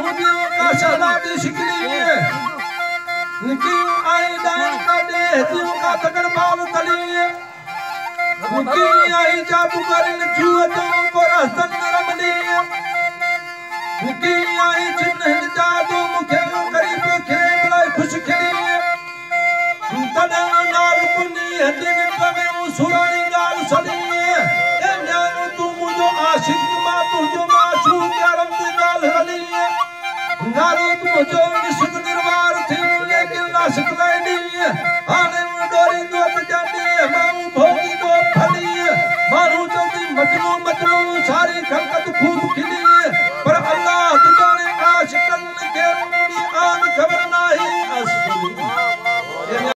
हुदियों का शहनादी शिकली निकियों आई दान का देहतियों का तगड़ बाल तली निकी आई जादूगरिन छुअतों को रहसन रमली निकी आई चिन्ह जादू मुखे करीब खिरे मिलाई खुश खिली तने नाल पुनी हदिन में सुरानी गाल सली ए न्यानो तू मुझो आशिक मा तुझो माशूक यारम दी गाल हली नारो तू मुझो निश्चित निर्वार थी लेकिन नाशिक